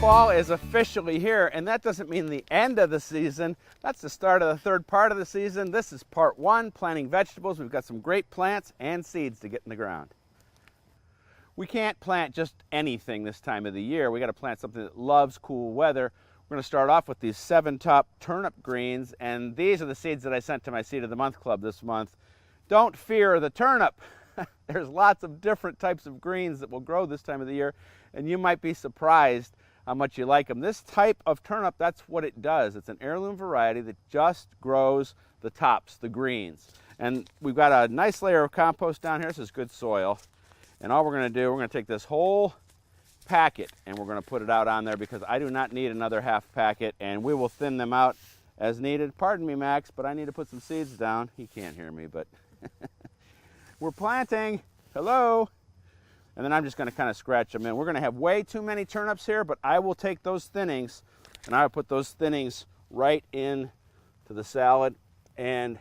Fall is officially here, and that doesn't mean the end of the season. That's the start of the third part of the season. This is part one, planting vegetables. We've got some great plants and seeds to get in the ground. We can't plant just anything this time of the year. We got to plant something that loves cool weather. We're going to start off with these 7-top turnip greens, and these are the seeds that I sent to my Seed of the Month Club this month. Don't fear the turnip. There's lots of different types of greens that will grow this time of the year, and you might be surprised how much you like them. This type of turnip, that's what it does. It's an heirloom variety that just grows the tops, the greens. And we've got a nice layer of compost down here. This is good soil. And all we're going to do, we're going to take this whole packet and we're going to put it out on there because I do not need another half packet, and we will thin them out as needed. Pardon me, Max, but I need to put some seeds down. He can't hear me, but we're planting. Hello. And then I'm just going to kind of scratch them in. We're going to have way too many turnips here, but I will take those thinnings and I will put those thinnings right in to the salad, and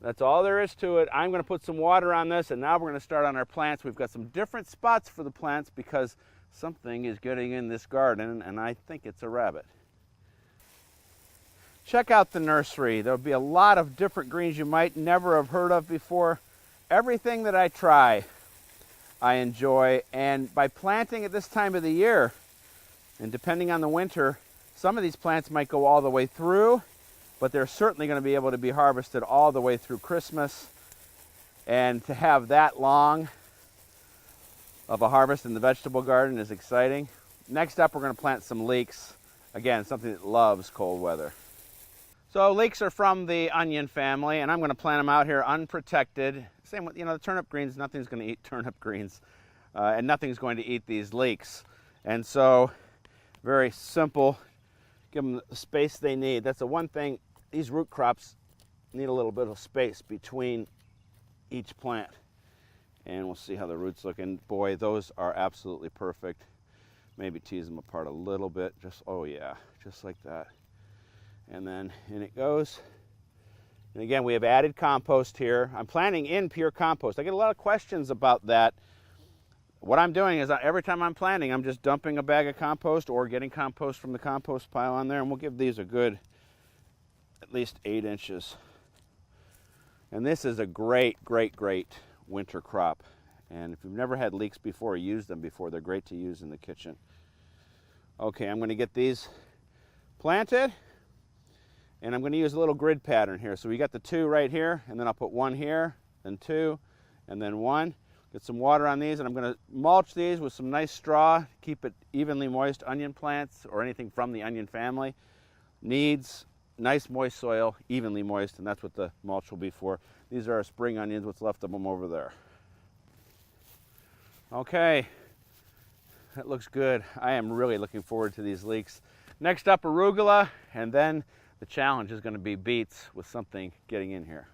that's all there is to it. I'm going to put some water on this, and now we're going to start on our plants. We've got some different spots for the plants because something is getting in this garden, and I think it's a rabbit. Check out the nursery. There'll be a lot of different greens you might never have heard of before. Everything that I try, I enjoy, and by planting at this time of the year, and depending on the winter, some of these plants might go all the way through, but they're certainly going to be able to be harvested all the way through Christmas. And to have that long of a harvest in the vegetable garden is exciting. Next up, we're going to plant some leeks. Again, something that loves cold weather. So leeks are from the onion family, and I'm going to plant them out here unprotected. Same with, the turnip greens, nothing's going to eat turnip greens, and nothing's going to eat these leeks. And so, very simple, give them the space they need. That's the one thing, these root crops need a little bit of space between each plant. And we'll see how the roots look, and boy, those are absolutely perfect. Maybe tease them apart a little bit, oh yeah, just like that. And then in it goes. And again, we have added compost here. I'm planting in pure compost. I get a lot of questions about that. What I'm doing is every time I'm planting, I'm just dumping a bag of compost or getting compost from the compost pile on there, and we'll give these a good at least 8 inches. And this is a great, great, great winter crop. And if you've never had leeks before or used them before, they're great to use in the kitchen. Okay, I'm going to get these planted. And I'm going to use a little grid pattern here. So we got the 2 right here, and then I'll put 1 here, then 2, and then 1. Get some water on these, and I'm going to mulch these with some nice straw. Keep it evenly moist. Onion plants, or anything from the onion family, needs nice moist soil, evenly moist, and that's what the mulch will be for. These are our spring onions, what's left of them over there. Okay, that looks good. I am really looking forward to these leeks. Next up, arugula, and then the challenge is going to be beets with something getting in here.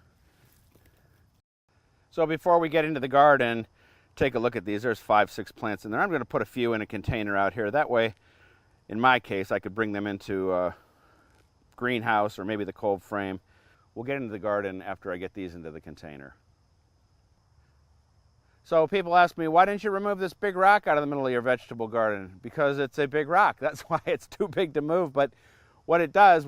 So before we get into the garden, take a look at these. There's 5, 6 plants in there. I'm going to put a few in a container out here. That way, in my case, I could bring them into a greenhouse or maybe the cold frame. We'll get into the garden after I get these into the container. So people ask me, why didn't you remove this big rock out of the middle of your vegetable garden? Because it's a big rock. That's why it's too big to move. But what it does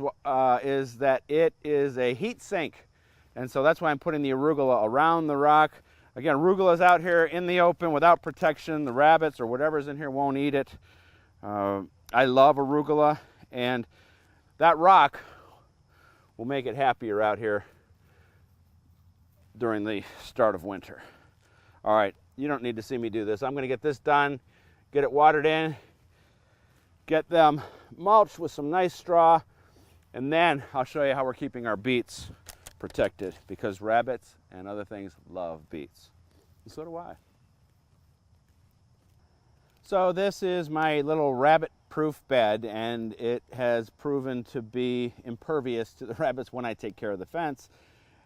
is that it is a heat sink. And so that's why I'm putting the arugula around the rock. Again, arugula's out here in the open without protection. The rabbits or whatever's in here won't eat it. I love arugula, and that rock will make it happier out here during the start of winter. All right, you don't need to see me do this. I'm going to get this done, get it watered in, get them mulched with some nice straw, and then I'll show you how we're keeping our beets protected, because rabbits and other things love beets. And so do I. So this is my little rabbit-proof bed, and it has proven to be impervious to the rabbits when I take care of the fence.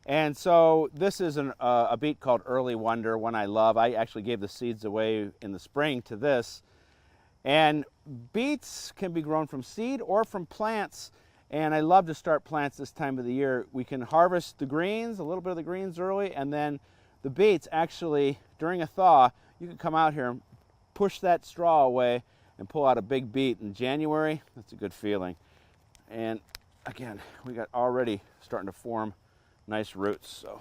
And so this is a beet called Early Wonder, one I love. I actually gave the seeds away in the spring to this. And beets can be grown from seed or from plants, and I love to start plants this time of the year. We can harvest the greens, a little bit of the greens early, and then the beets actually, during a thaw, you can come out here and push that straw away, and pull out a big beet in January, that's a good feeling. And again, we got already starting to form nice roots, so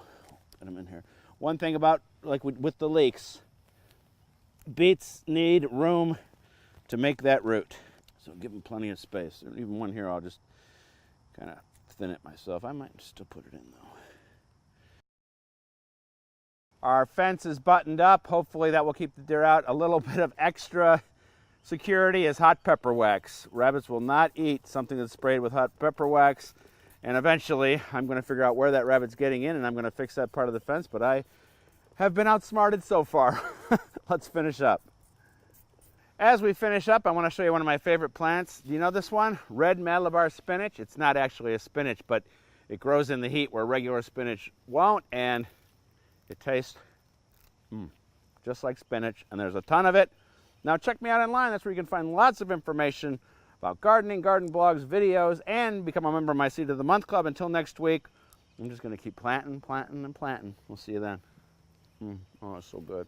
put them in here. One thing about, like with the leeks, beets need room to make that root, so give them plenty of space. Even one here, I'll just kind of thin it myself. I might still put it in though. Our fence is buttoned up. Hopefully that will keep the deer out. A little bit of extra security is hot pepper wax. Rabbits will not eat something that's sprayed with hot pepper wax. And eventually I'm going to figure out where that rabbit's getting in, and I'm going to fix that part of the fence, but I have been outsmarted so far. Let's finish up. As we finish up, I want to show you one of my favorite plants. Do you know this one? Red Malabar spinach. It's not actually a spinach, but it grows in the heat where regular spinach won't, and it tastes just like spinach, and there's a ton of it. Now check me out online. That's where you can find lots of information about gardening, garden blogs, videos, and become a member of my Seed of the Month Club. Until next week, I'm just going to keep planting, planting, and planting. We'll see you then. Oh, it's so good.